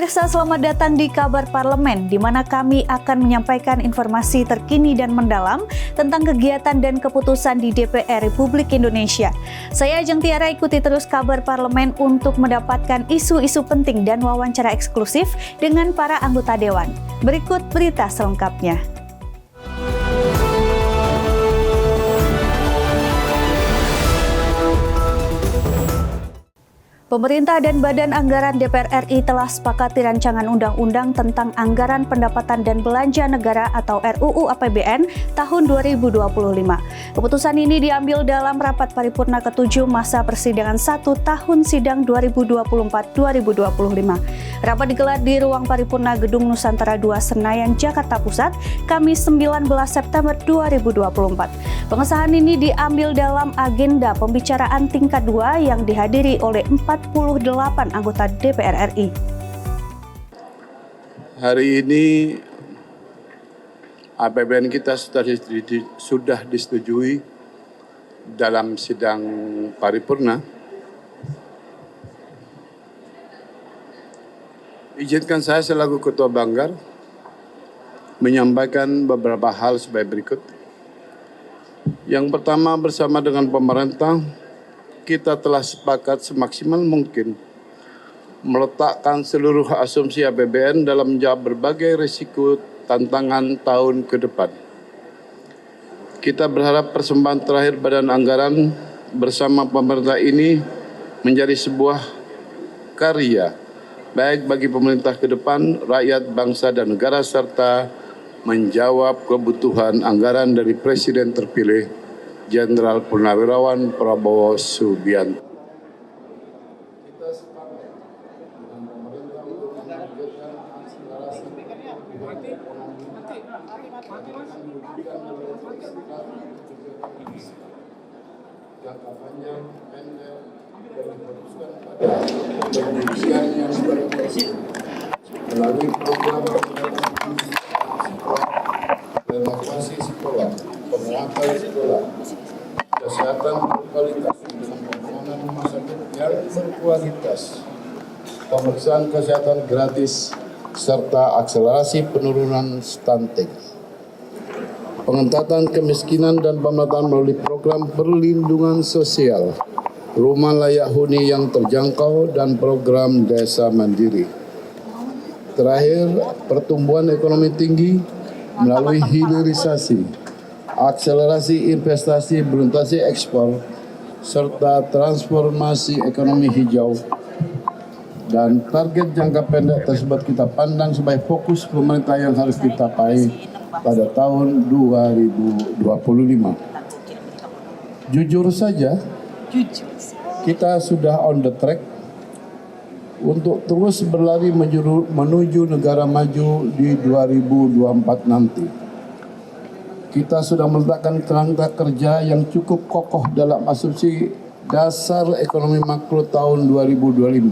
Pemirsa, selamat datang di Kabar Parlemen, di mana kami akan menyampaikan informasi terkini dan mendalam tentang kegiatan dan keputusan di DPR Republik Indonesia. Saya Ajeng Tiara, ikuti terus Kabar Parlemen untuk mendapatkan isu-isu penting dan wawancara eksklusif dengan para anggota Dewan. Berikut berita selengkapnya. Pemerintah dan Badan Anggaran DPR RI telah sepakati rancangan undang-undang tentang Anggaran Pendapatan dan Belanja Negara atau RUU APBN tahun 2025. Keputusan ini diambil dalam rapat paripurna ke-7 masa persidangan 1 tahun sidang 2024-2025. Rapat digelar di ruang paripurna Gedung Nusantara 2 Senayan, Jakarta Pusat, Kamis 19 September 2024. Pengesahan ini diambil dalam agenda pembicaraan tingkat 2 yang dihadiri oleh 48 anggota DPR RI. Hari ini APBN kita sudah disetujui dalam sidang paripurna. Izinkan saya selaku Ketua Banggar menyampaikan beberapa hal sebagai berikut. Yang pertama, bersama dengan pemerintah, kita telah sepakat semaksimal mungkin meletakkan seluruh asumsi APBN dalam menjawab berbagai risiko tantangan tahun ke depan. Kita berharap persembahan terakhir Badan Anggaran bersama pemerintah ini menjadi sebuah karya baik bagi pemerintah ke depan, rakyat, bangsa, dan negara, serta menjawab kebutuhan anggaran dari Presiden terpilih Jenderal Purnawirawan Prabowo Subianto. Kita sepakat dengan pemerintah untuk menargetkan akselerasi jangka panjang, pendek, dan difokuskan pada pendidikan yang berkualitas melalui program renovasi sekolah, penguatan sekolah, kesehatan berkualitas dengan pembangunan rumah sakit yang berkualitas, pemeriksaan kesehatan gratis, serta akselerasi penurunan stunting. Pengentatan kemiskinan dan pemerataan melalui program perlindungan sosial, rumah layak huni yang terjangkau, dan program desa mandiri. Terakhir, pertumbuhan ekonomi tinggi melalui hilirisasi, akselerasi investasi, berorientasi ekspor, serta transformasi ekonomi hijau. Dan target jangka pendek tersebut kita pandang sebagai fokus pemerintah yang harus dicapai pada tahun 2025. Jujur saja, kita sudah on the track untuk terus berlari menuju negara maju di 2024 nanti. Kita sudah meletakkan kerangka kerja yang cukup kokoh dalam asumsi dasar ekonomi makro tahun 2025.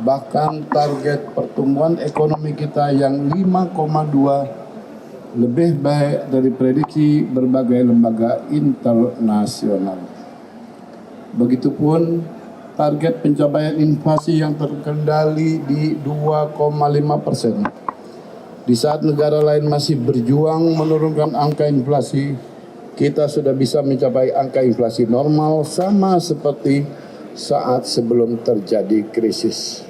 Bahkan target pertumbuhan ekonomi kita yang 5,2 lebih baik dari prediksi berbagai lembaga internasional. Begitupun target pencapaian inflasi yang terkendali di 2,5%. Di saat negara lain masih berjuang menurunkan angka inflasi, kita sudah bisa mencapai angka inflasi normal sama seperti saat sebelum terjadi krisis.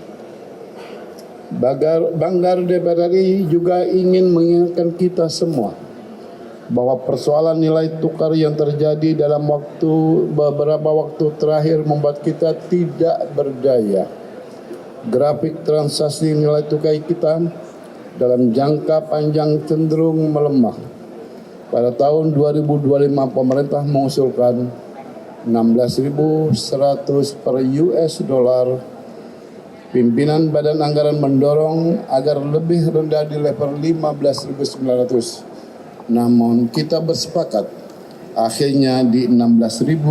Banggar DPR RI juga ingin mengingatkan kita semua bahwa persoalan nilai tukar yang terjadi dalam beberapa waktu terakhir membuat kita tidak berdaya. Grafik transaksi nilai tukar kita dalam jangka panjang cenderung melemah. Pada tahun 2025 pemerintah mengusulkan 16.100 per US dollar. Pimpinan Badan Anggaran mendorong agar lebih rendah di level 15.900. Namun kita bersepakat akhirnya di Rp16.000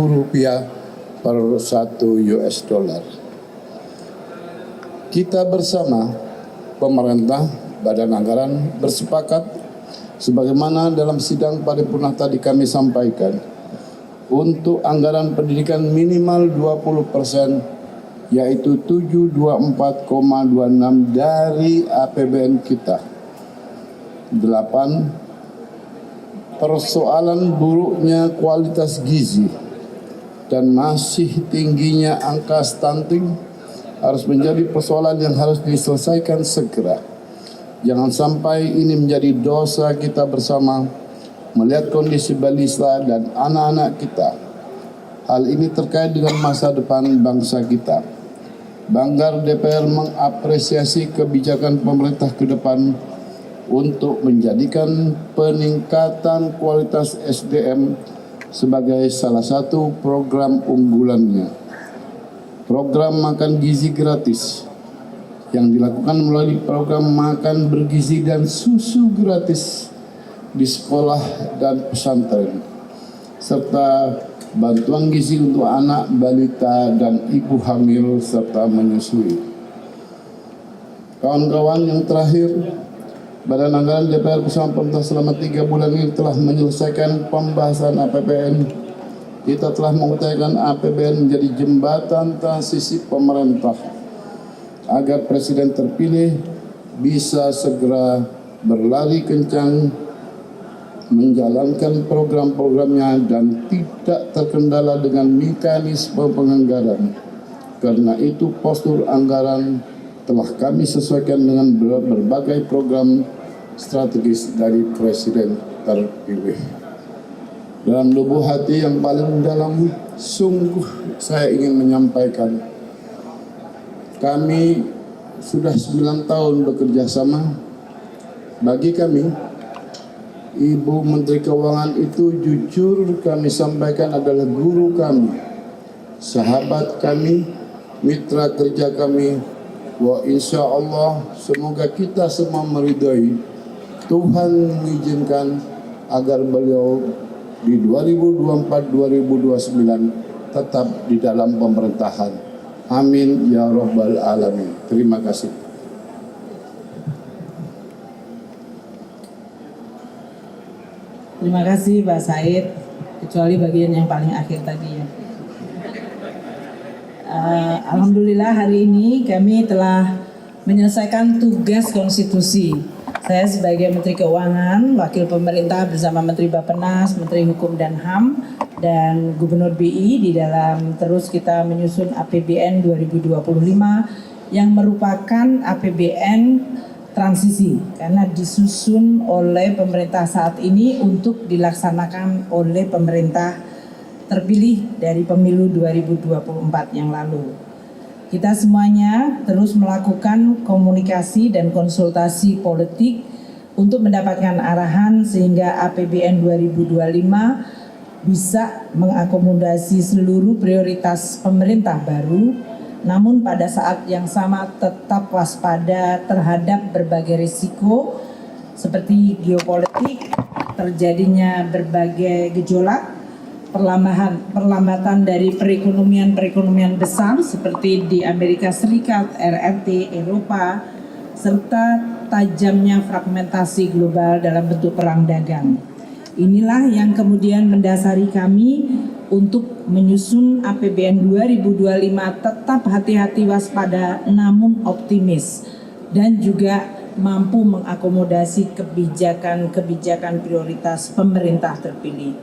per 1 US dollar. Kita bersama pemerintah, Badan Anggaran bersepakat sebagaimana dalam sidang paripurna tadi kami sampaikan untuk anggaran pendidikan minimal 20% yaitu 724,26 dari APBN kita. 8. Persoalan buruknya kualitas gizi dan masih tingginya angka stunting harus menjadi persoalan yang harus diselesaikan segera. Jangan sampai ini menjadi dosa kita bersama melihat kondisi balita dan anak-anak kita. Hal ini terkait dengan masa depan bangsa kita. Banggar DPR mengapresiasi kebijakan pemerintah ke depan untuk menjadikan peningkatan kualitas SDM sebagai salah satu program unggulannya. Program makan gizi gratis yang dilakukan melalui program makan bergizi dan susu gratis di sekolah dan pesantren, serta bantuan gizi untuk anak, balita, dan ibu hamil serta menyusui. Kawan-kawan, yang terakhir, Badan Anggaran DPR bersama pemerintah selama 3 bulan ini telah menyelesaikan pembahasan APBN. Kita telah mengupayakan APBN menjadi jembatan transisi pemerintah agar Presiden terpilih bisa segera berlari kencang menjalankan program-programnya dan tidak terkendala dengan mekanisme penganggaran. Karena itu postur anggaran telah kami sesuaikan dengan berbagai program strategis dari Presiden terpilih. Dalam lubuk hati yang paling dalam, sungguh saya ingin menyampaikan, kami sudah 9 tahun bekerja sama. Bagi kami, Ibu Menteri Keuangan itu jujur kami sampaikan adalah guru kami, sahabat kami, mitra kerja kami. Wa insya Allah semoga kita semua meridhoi, Tuhan mengizinkan agar beliau di 2024-2029 tetap di dalam pemerintahan. Amin ya rabbal alamin. Terima kasih. Terima kasih Pak Said, kecuali bagian yang paling akhir tadi ya. Alhamdulillah hari ini kami telah menyelesaikan tugas konstitusi. Saya sebagai Menteri Keuangan, Wakil Pemerintah bersama Menteri Bappenas, Menteri Hukum dan HAM, dan Gubernur BI di dalam terus kita menyusun APBN 2025 yang merupakan APBN transisi karena disusun oleh pemerintah saat ini untuk dilaksanakan oleh pemerintah terpilih dari pemilu 2024 yang lalu. Kita semuanya terus melakukan komunikasi dan konsultasi politik untuk mendapatkan arahan sehingga APBN 2025 bisa mengakomodasi seluruh prioritas pemerintah baru, namun pada saat yang sama tetap waspada terhadap berbagai risiko seperti geopolitik, terjadinya berbagai gejolak, perlambatan dari perekonomian besar seperti di Amerika Serikat, RRT, Eropa, serta tajamnya fragmentasi global dalam bentuk perang dagang. Inilah yang kemudian mendasari kami untuk menyusun APBN 2025 tetap hati-hati, waspada, namun optimis dan juga mampu mengakomodasi kebijakan prioritas pemerintah terpilih.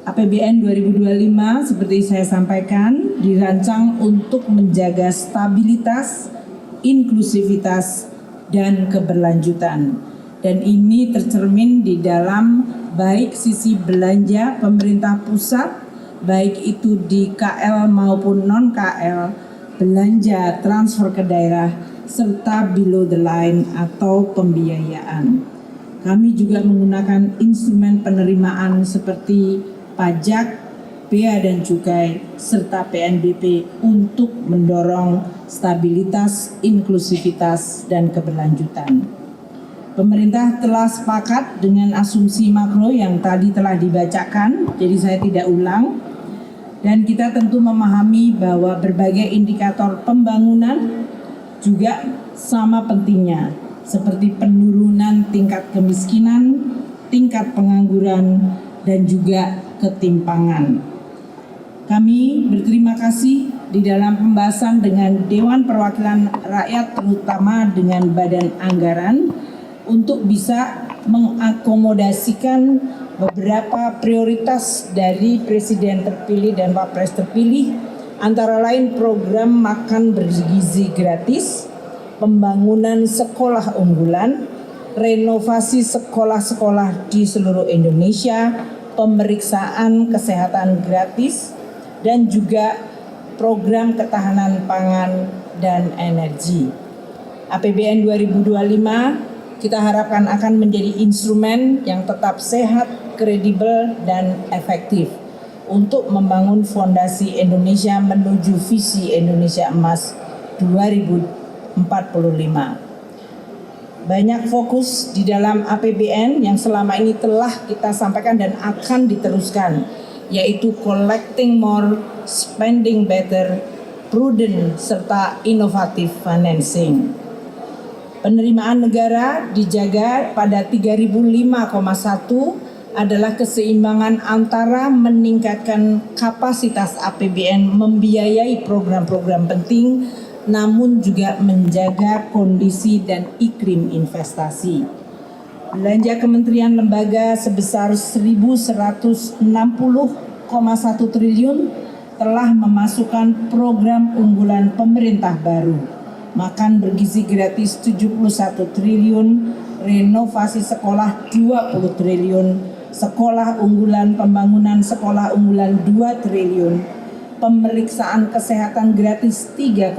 APBN 2025 seperti saya sampaikan dirancang untuk menjaga stabilitas, inklusivitas, dan keberlanjutan. Dan ini tercermin di dalam baik sisi belanja pemerintah pusat, baik itu di KL maupun non-KL, belanja transfer ke daerah, serta below the line atau pembiayaan. Kami juga menggunakan instrumen penerimaan seperti pajak, bea dan cukai, serta PNBP untuk mendorong stabilitas, inklusivitas, dan keberlanjutan. Pemerintah telah sepakat dengan asumsi makro yang tadi telah dibacakan, jadi saya tidak ulang. Dan kita tentu memahami bahwa berbagai indikator pembangunan juga sama pentingnya, seperti penurunan tingkat kemiskinan, tingkat pengangguran, dan juga ketimpangan. Kami berterima kasih di dalam pembahasan dengan Dewan Perwakilan Rakyat, terutama dengan Badan Anggaran, untuk bisa mengakomodasikan beberapa prioritas dari Presiden terpilih dan Wapres terpilih, antara lain program makan bergizi gratis, pembangunan sekolah unggulan, renovasi sekolah-sekolah di seluruh Indonesia, pemeriksaan kesehatan gratis, dan juga program ketahanan pangan dan energi. APBN 2025 kita harapkan akan menjadi instrumen yang tetap sehat, kredibel, dan efektif untuk membangun fondasi Indonesia menuju visi Indonesia Emas 2045. Banyak fokus di dalam APBN yang selama ini telah kita sampaikan dan akan diteruskan, yaitu collecting more, spending better, prudent, serta inovatif financing. Penerimaan negara dijaga pada 3005,1 adalah keseimbangan antara meningkatkan kapasitas APBN membiayai program-program penting, namun juga menjaga kondisi dan iklim investasi. Belanja kementerian lembaga sebesar 1.160,1 triliun telah memasukkan program unggulan pemerintah baru, makan bergizi gratis 71 triliun, renovasi sekolah 20 triliun, sekolah unggulan, pembangunan sekolah unggulan 2 triliun, pemeriksaan kesehatan gratis 3,2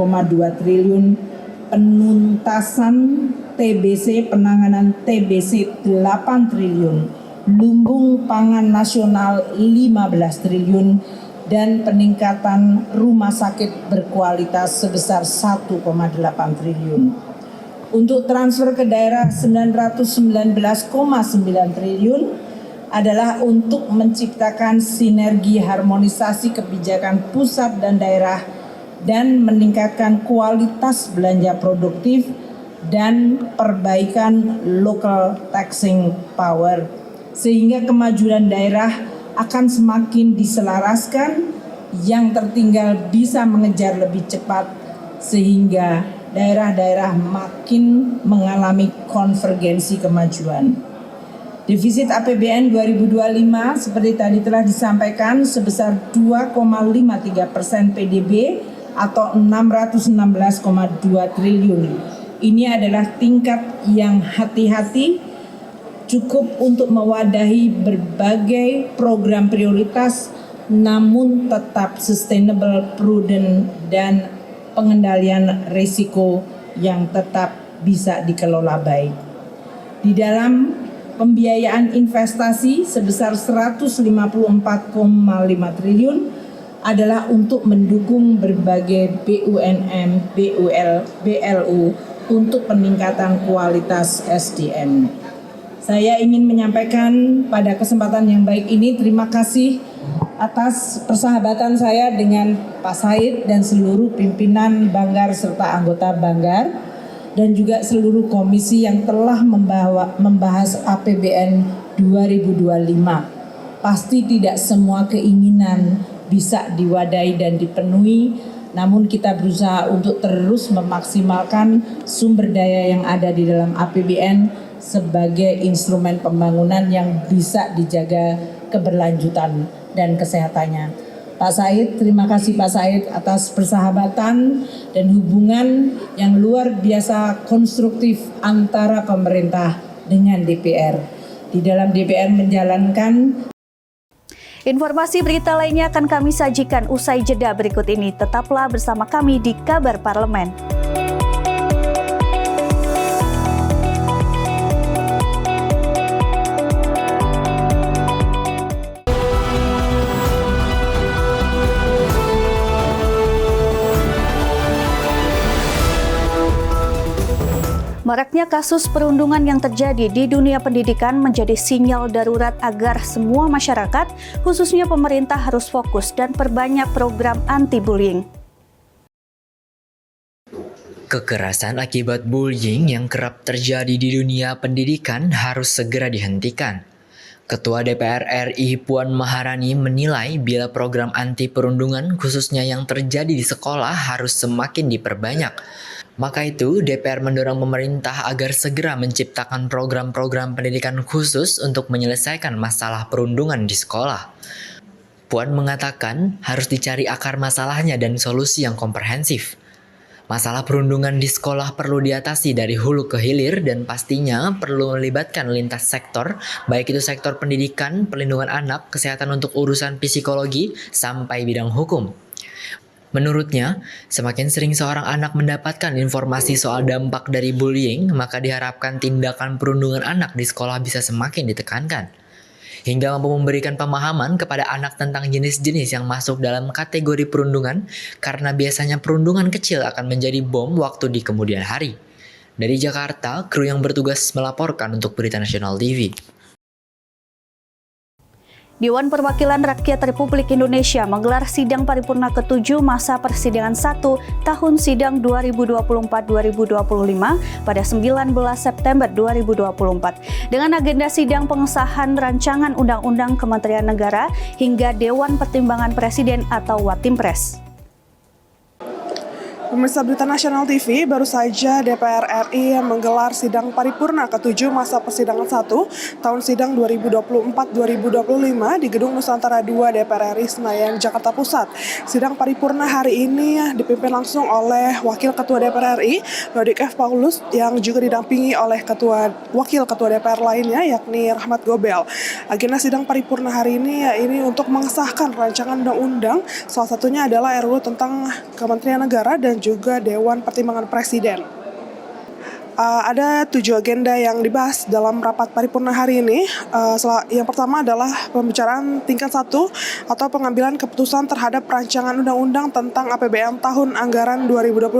triliun, penuntasan TBC, penanganan TBC 8 triliun, lumbung pangan nasional 15 triliun, dan peningkatan rumah sakit berkualitas sebesar 1,8 triliun. Untuk transfer ke daerah 919,9 triliun adalah untuk menciptakan sinergi harmonisasi kebijakan pusat dan daerah dan meningkatkan kualitas belanja produktif dan perbaikan local taxing power, sehingga kemajuan daerah akan semakin diselaraskan, yang tertinggal bisa mengejar lebih cepat, sehingga daerah-daerah makin mengalami konvergensi kemajuan. Defisit APBN 2025 seperti tadi telah disampaikan sebesar 2,53% PDB atau 616,2 triliun. Ini adalah tingkat yang hati-hati, cukup untuk mewadahi berbagai program prioritas, namun tetap sustainable, prudent, dan pengendalian risiko yang tetap bisa dikelola baik. Di dalam pembiayaan investasi sebesar 154,5 triliun adalah untuk mendukung berbagai BUMN, BLU untuk peningkatan kualitas SDM. Saya ingin menyampaikan pada kesempatan yang baik ini terima kasih atas persahabatan saya dengan Pak Said dan seluruh pimpinan Banggar serta anggota Banggar, dan juga seluruh komisi yang telah membahas APBN 2025. Pasti tidak semua keinginan bisa diwadahi dan dipenuhi, namun kita berusaha untuk terus memaksimalkan sumber daya yang ada di dalam APBN sebagai instrumen pembangunan yang bisa dijaga keberlanjutan dan kesehatannya. Pak Said, terima kasih Pak Said atas persahabatan dan hubungan yang luar biasa konstruktif antara pemerintah dengan DPR. Di dalam DPR menjalankan. Informasi berita lainnya akan kami sajikan usai jeda berikut ini. Tetaplah bersama kami di Kabar Parlemen. Maraknya kasus perundungan yang terjadi di dunia pendidikan menjadi sinyal darurat agar semua masyarakat, khususnya pemerintah, harus fokus dan perbanyak program anti-bullying. Kekerasan akibat bullying yang kerap terjadi di dunia pendidikan harus segera dihentikan. Ketua DPR RI Puan Maharani menilai bila program anti perundungan khususnya yang terjadi di sekolah harus semakin diperbanyak. Maka itu, DPR mendorong pemerintah agar segera menciptakan program-program pendidikan khusus untuk menyelesaikan masalah perundungan di sekolah. Puan mengatakan harus dicari akar masalahnya dan solusi yang komprehensif. Masalah perundungan di sekolah perlu diatasi dari hulu ke hilir dan pastinya perlu melibatkan lintas sektor, baik itu sektor pendidikan, perlindungan anak, kesehatan untuk urusan psikologi, sampai bidang hukum. Menurutnya, semakin sering seorang anak mendapatkan informasi soal dampak dari bullying, maka diharapkan tindakan perundungan anak di sekolah bisa semakin ditekankan. Hingga mampu memberikan pemahaman kepada anak tentang jenis-jenis yang masuk dalam kategori perundungan, karena biasanya perundungan kecil akan menjadi bom waktu di kemudian hari. Dari Jakarta, kru yang bertugas melaporkan untuk Berita Nasional TV. Dewan Perwakilan Rakyat Republik Indonesia menggelar sidang paripurna ke-7 masa persidangan 1 tahun sidang 2024-2025 pada 19 September 2024 dengan agenda sidang pengesahan rancangan Undang-Undang Kementerian Negara hingga Dewan Pertimbangan Presiden atau Watimpres. Pemirsa Berita Nasional TV, baru saja DPR RI menggelar sidang paripurna ke-7 masa persidangan 1 tahun sidang 2024-2025 di Gedung Nusantara 2 DPR RI Senayan, Jakarta Pusat. Sidang paripurna hari ini dipimpin langsung oleh Wakil Ketua DPR RI, Dodik F. Paulus, yang juga didampingi oleh Wakil Ketua DPR lainnya, yakni Rahmat Gobel. Agenda sidang paripurna hari ini untuk mengesahkan rancangan undang-undang, salah satunya adalah RUU tentang Kementerian Negara dan juga Dewan Pertimbangan Presiden. Ada 7 agenda yang dibahas dalam rapat paripurna hari ini. Yang pertama adalah pembicaraan tingkat 1 atau pengambilan keputusan terhadap rancangan undang-undang tentang APBN tahun anggaran 2025.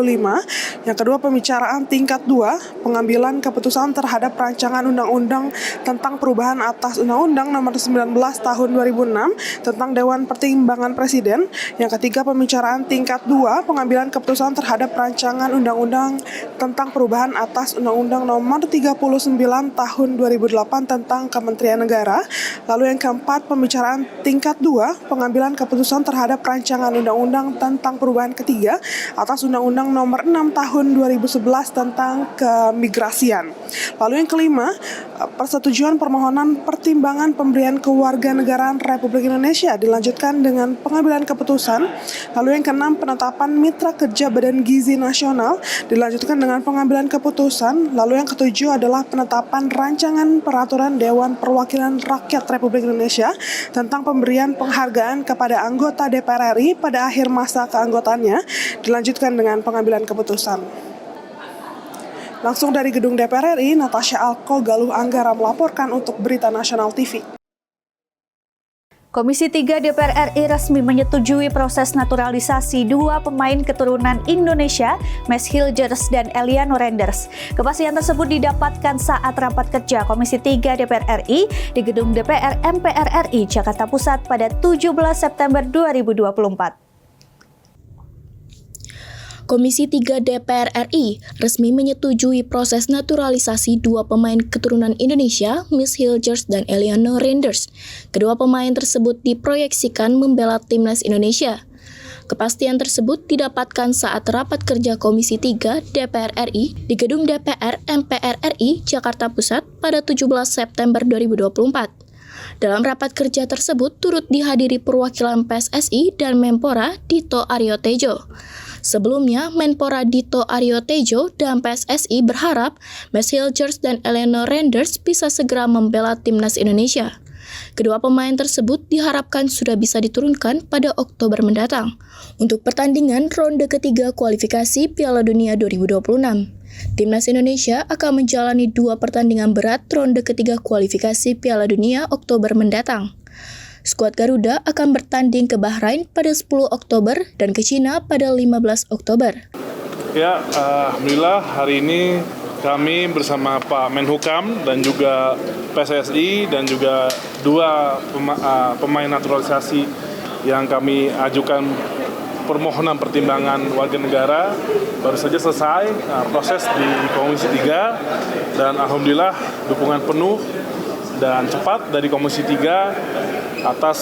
Yang kedua, pembicaraan tingkat 2, pengambilan keputusan terhadap rancangan undang-undang tentang perubahan atas Undang-Undang Nomor 19 Tahun 2006 tentang Dewan Pertimbangan Presiden. Yang ketiga, pembicaraan tingkat 2, pengambilan keputusan terhadap rancangan undang-undang tentang perubahan atas Undang-Undang Nomor 39 Tahun 2008 tentang Kementerian Negara. Lalu yang keempat, pembicaraan tingkat 2, pengambilan keputusan terhadap rancangan undang-undang tentang perubahan ketiga atas Undang-Undang Nomor 6 Tahun 2011 tentang keimigrasian. Lalu yang kelima, persetujuan permohonan pertimbangan pemberian kewarganegaraan Republik Indonesia dilanjutkan dengan pengambilan keputusan. Lalu yang keenam, penetapan mitra kerja Badan Gizi Nasional dilanjutkan dengan pengambilan keputusan. Lalu yang ketujuh adalah penetapan rancangan peraturan Dewan Perwakilan Rakyat Republik Indonesia tentang pemberian penghargaan kepada anggota DPR RI pada akhir masa keanggotaannya dilanjutkan dengan pengambilan keputusan. Langsung dari gedung DPR RI, Natasha Alko Galuh Anggara melaporkan untuk Berita Nasional TV. Komisi 3 DPR RI resmi menyetujui proses naturalisasi 2 pemain keturunan Indonesia, Mes Hilgers dan Eliano Renders. Kepastian tersebut didapatkan saat rapat kerja Komisi 3 DPR RI di Gedung DPR MPR RI Jakarta Pusat pada 17 September 2024. Komisi 3 DPR RI resmi menyetujui proses naturalisasi 2 pemain keturunan Indonesia, Mes Hilgers dan Eliano Renders. Kedua pemain tersebut diproyeksikan membela timnas Indonesia. Kepastian tersebut didapatkan saat rapat kerja Komisi 3 DPR RI di Gedung DPR MPR RI Jakarta Pusat pada 17 September 2024. Dalam rapat kerja tersebut turut dihadiri perwakilan PSSI dan Menpora Dito Aryo Tejo. Sebelumnya, Menpora Dito Aryo Tejo dan PSSI berharap Mes Hilgers dan Eliano Renders bisa segera membela timnas Indonesia. Kedua pemain tersebut diharapkan sudah bisa diturunkan pada Oktober mendatang untuk pertandingan ronde ketiga kualifikasi Piala Dunia 2026. Timnas Indonesia akan menjalani 2 pertandingan berat ronde ketiga kualifikasi Piala Dunia Oktober mendatang. Skuad Garuda akan bertanding ke Bahrain pada 10 Oktober dan ke Cina pada 15 Oktober. Ya, alhamdulillah hari ini kami bersama Pak Menhukam dan juga PSSI dan juga 2 pemain naturalisasi yang kami ajukan permohonan pertimbangan warga negara baru saja selesai proses di Komisi 3 dan alhamdulillah dukungan penuh dan cepat dari Komisi 3 atas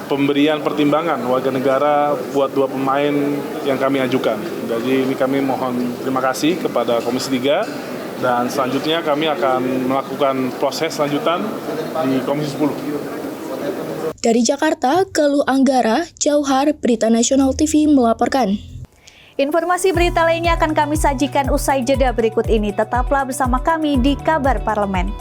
pemberian pertimbangan warga negara buat 2 pemain yang kami ajukan. Jadi ini kami mohon terima kasih kepada Komisi 3 dan selanjutnya kami akan melakukan proses lanjutan di Komisi 10. Dari Jakarta, Galuh Anggara, Jauhar, Berita Nasional TV melaporkan. Informasi berita lainnya akan kami sajikan usai jeda berikut ini. Tetaplah bersama kami di Kabar Parlemen.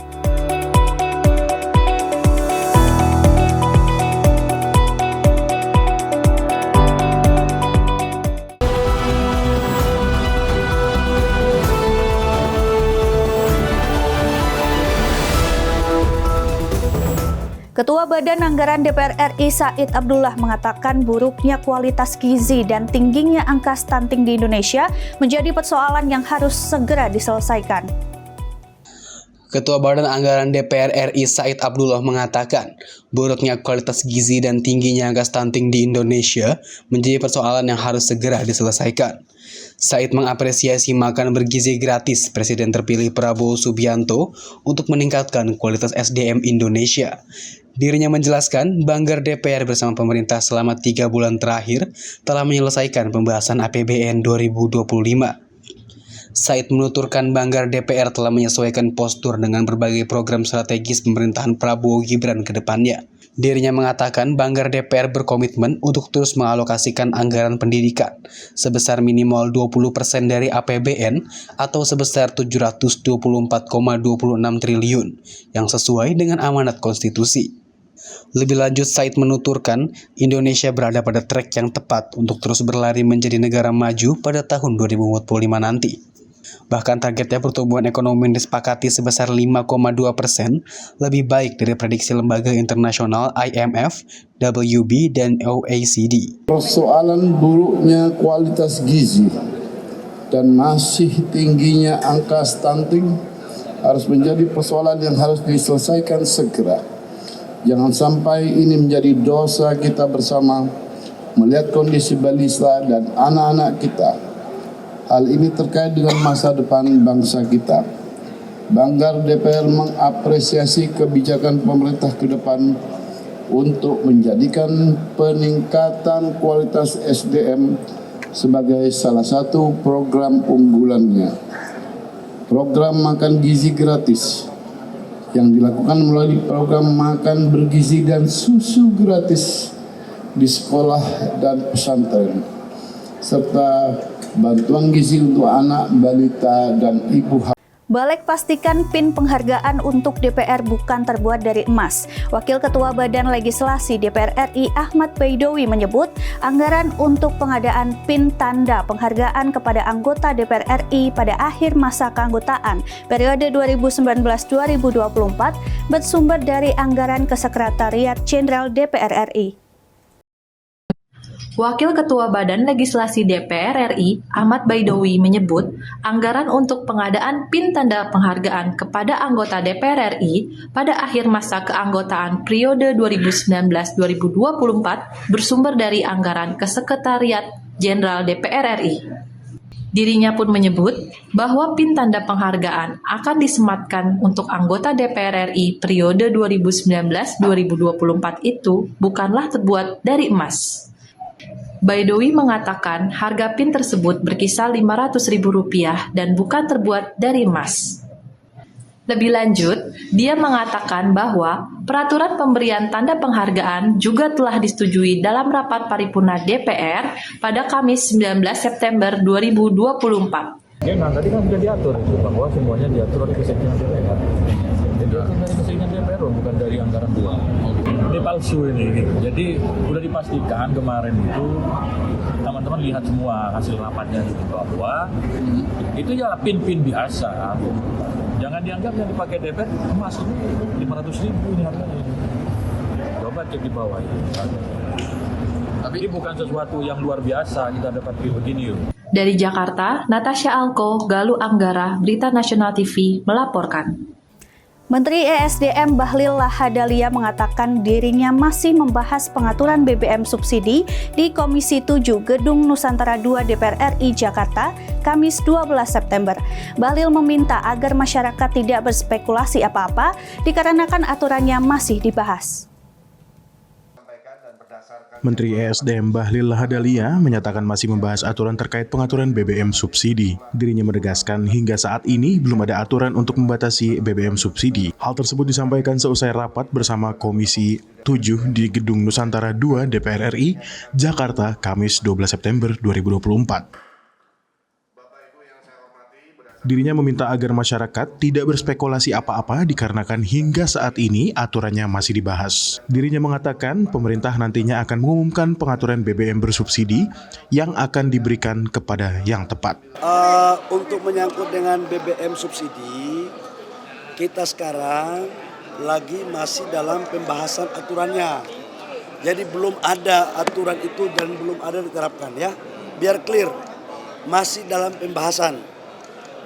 Ketua Badan Anggaran DPR RI Said Abdullah mengatakan buruknya kualitas gizi dan tingginya angka stunting di Indonesia menjadi persoalan yang harus segera diselesaikan. Ketua Badan Anggaran DPR RI Said Abdullah mengatakan buruknya kualitas gizi dan tingginya angka stunting di Indonesia menjadi persoalan yang harus segera diselesaikan. Said mengapresiasi makan bergizi gratis Presiden terpilih Prabowo Subianto untuk meningkatkan kualitas SDM Indonesia. Dirinya menjelaskan Banggar DPR bersama pemerintah selama 3 bulan terakhir telah menyelesaikan pembahasan APBN 2025. Said menuturkan Banggar DPR telah menyesuaikan postur dengan berbagai program strategis pemerintahan Prabowo Gibran ke depannya. Dirinya mengatakan Banggar DPR berkomitmen untuk terus mengalokasikan anggaran pendidikan sebesar minimal 20% dari APBN atau sebesar 724,26 triliun yang sesuai dengan amanat konstitusi. Lebih lanjut, Said menuturkan Indonesia berada pada trek yang tepat untuk terus berlari menjadi negara maju pada tahun 2045 nanti. Bahkan targetnya pertumbuhan ekonomi disepakati sebesar 5,2%, lebih baik dari prediksi lembaga internasional IMF, WB, dan OECD. Persoalan buruknya kualitas gizi dan masih tingginya angka stunting harus menjadi persoalan yang harus diselesaikan segera. Jangan sampai ini menjadi dosa kita bersama melihat kondisi balita dan anak-anak kita. Hal ini terkait dengan masa depan bangsa kita. Banggar DPR mengapresiasi kebijakan pemerintah ke depan untuk menjadikan peningkatan kualitas SDM sebagai salah satu program unggulannya. Program makan gizi gratis yang dilakukan melalui program makan bergizi dan susu gratis di sekolah dan pesantren, serta bantuan gizi untuk anak, balita, dan ibu hamil. Balik pastikan PIN penghargaan untuk DPR bukan terbuat dari emas. Wakil Ketua Badan Legislasi DPR RI Ahmad Baidowi menyebut anggaran untuk pengadaan PIN tanda penghargaan kepada anggota DPR RI pada akhir masa keanggotaan periode 2019-2024 bersumber dari anggaran Kesekretariat Jenderal DPR RI. Wakil Ketua Badan Legislasi DPR RI, Ahmad Baidowi menyebut, anggaran untuk pengadaan PIN tanda penghargaan kepada anggota DPR RI pada akhir masa keanggotaan periode 2019-2024 bersumber dari anggaran Kesekretariat Jenderal DPR RI. Dirinya pun menyebut bahwa PIN tanda penghargaan akan disematkan untuk anggota DPR RI periode 2019-2024 itu bukanlah terbuat dari emas. Baidowi mengatakan harga PIN tersebut berkisar Rp500.000 dan bukan terbuat dari emas. Lebih lanjut, dia mengatakan bahwa peraturan pemberian tanda penghargaan juga telah disetujui dalam rapat paripurna DPR pada Kamis 19 September 2024. Nah, tadi kan sudah diatur itu bahwa semuanya diatur oleh Kesekjenan DPR. Jadi itu dari Kesekjenan DPR bukan dari anggaran 2. Ini palsu ini gitu. Jadi udah dipastikan kemarin itu teman-teman lihat semua hasil rapatnya itu bahwa itu ya PIN-PIN biasa. Jangan dianggap yang dipakai DPR emas ini 500.000 ini harganya. Coba cek di bawah ini. Tapi ini bukan sesuatu yang luar biasa kita dapat begini yuk. Dari Jakarta, Natasha Alko, Galuh Anggara, Berita Nasional TV melaporkan. Menteri ESDM Bahlil Lahadalia mengatakan dirinya masih membahas pengaturan BBM subsidi di Komisi 7 Gedung Nusantara II DPR RI Jakarta, Kamis 12 September. Bahlil meminta agar masyarakat tidak berspekulasi apa-apa dikarenakan aturannya masih dibahas. Menteri ESDM Bahlil Lahadalia menyatakan masih membahas aturan terkait pengaturan BBM subsidi. Dirinya menegaskan hingga saat ini belum ada aturan untuk membatasi BBM subsidi. Hal tersebut disampaikan seusai rapat bersama Komisi 7 di Gedung Nusantara II DPR RI, Jakarta, Kamis 12 September 2024. Dirinya meminta agar masyarakat tidak berspekulasi apa-apa dikarenakan hingga saat ini aturannya masih dibahas. Dirinya mengatakan pemerintah nantinya akan mengumumkan pengaturan BBM bersubsidi yang akan diberikan kepada yang tepat. Untuk menyangkut dengan BBM subsidi, kita sekarang lagi masih dalam pembahasan aturannya. Jadi belum ada aturan itu dan belum ada diterapkan ya. Biar clear, masih dalam pembahasan.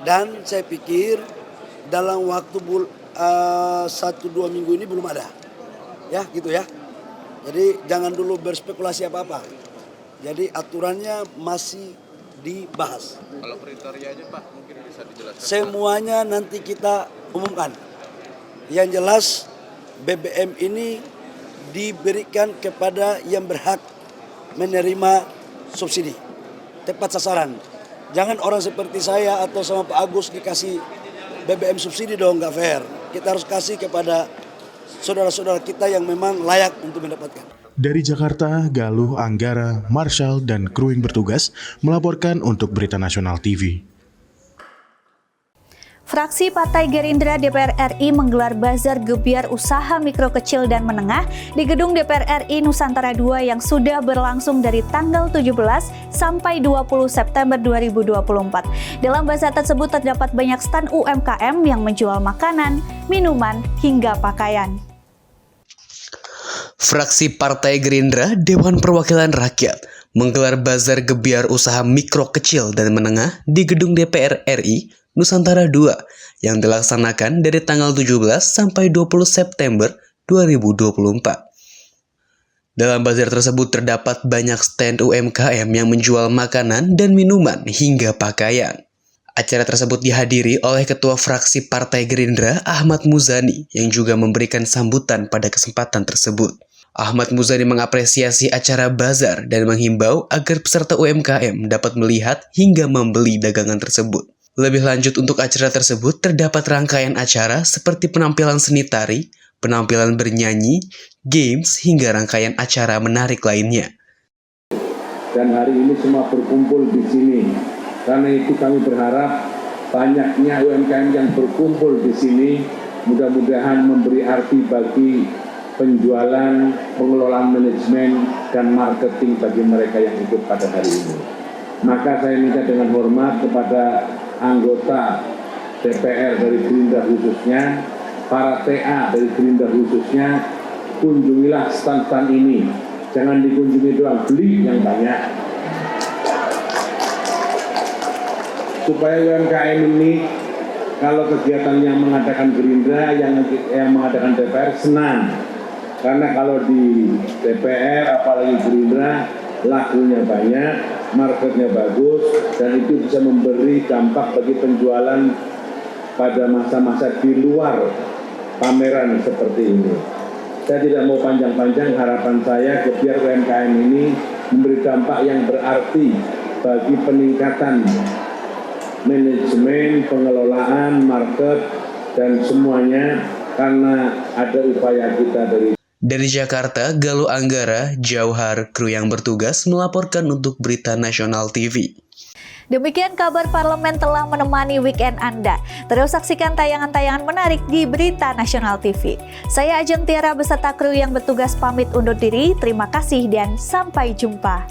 Dan saya pikir dalam waktu 1-2 minggu ini belum ada. Ya gitu ya. Jadi jangan dulu berspekulasi apa-apa. Jadi aturannya masih dibahas. Kalau kriterianya Pak mungkin bisa dijelaskan. Semuanya nanti kita umumkan. Yang jelas BBM ini diberikan kepada yang berhak menerima subsidi. Tepat sasaran. Jangan orang seperti saya atau sama Pak Agus dikasih BBM subsidi dong, nggak fair. Kita harus kasih kepada saudara-saudara kita yang memang layak untuk mendapatkan. Dari Jakarta, Galuh, Anggara, Marshall, dan kru yang bertugas melaporkan untuk Berita Nasional TV. Fraksi Partai Gerindra DPR RI menggelar bazar gebiar usaha mikro kecil dan menengah di Gedung DPR RI Nusantara II yang sudah berlangsung dari tanggal 17 sampai 20 September 2024. Dalam bazar tersebut terdapat banyak stan UMKM yang menjual makanan, minuman, hingga pakaian. Fraksi Partai Gerindra Dewan Perwakilan Rakyat menggelar bazar gebiar usaha mikro kecil dan menengah di Gedung DPR RI Nusantara II yang dilaksanakan dari tanggal 17 sampai 20 September 2024. Dalam bazar tersebut terdapat banyak stand UMKM yang menjual makanan dan minuman hingga pakaian. Acara tersebut dihadiri oleh Ketua Fraksi Partai Gerindra Ahmad Muzani yang juga memberikan sambutan pada kesempatan tersebut. Ahmad Muzani mengapresiasi acara bazar dan menghimbau agar peserta UMKM dapat melihat hingga membeli dagangan tersebut. Lebih lanjut untuk acara tersebut terdapat rangkaian acara seperti penampilan seni tari, penampilan bernyanyi, games, hingga rangkaian acara menarik lainnya. Dan hari ini semua berkumpul di sini. Karena itu kami berharap banyaknya UMKM yang berkumpul di sini mudah-mudahan memberi arti bagi penjualan, pengelolaan manajemen, dan marketing bagi mereka yang ikut pada hari ini. Maka saya minta dengan hormat kepada anggota DPR dari Gerindra khususnya, para TA dari Gerindra khususnya, kunjungilah stand-stand ini. Jangan dikunjungi doang, beli yang banyak. Supaya UMKM ini, kalau kegiatan yang mengadakan Gerindra, yang mengadakan DPR, senang. Karena kalau di DPR, apalagi Gerindra, lakunya banyak, marketnya bagus, dan itu bisa memberi dampak bagi penjualan pada masa-masa di luar pameran seperti ini. Saya tidak mau panjang-panjang, harapan saya gebiar UMKM ini memberi dampak yang berarti bagi peningkatan manajemen, pengelolaan, market, dan semuanya karena ada upaya kita Dari Jakarta, Galuh Anggara, Jauhar, kru yang bertugas melaporkan untuk Berita Nasional TV. Demikian kabar parlemen telah menemani weekend Anda. Terus saksikan tayangan-tayangan menarik di Berita Nasional TV. Saya Ajeng Tiara beserta kru yang bertugas pamit undur diri. Terima kasih dan sampai jumpa.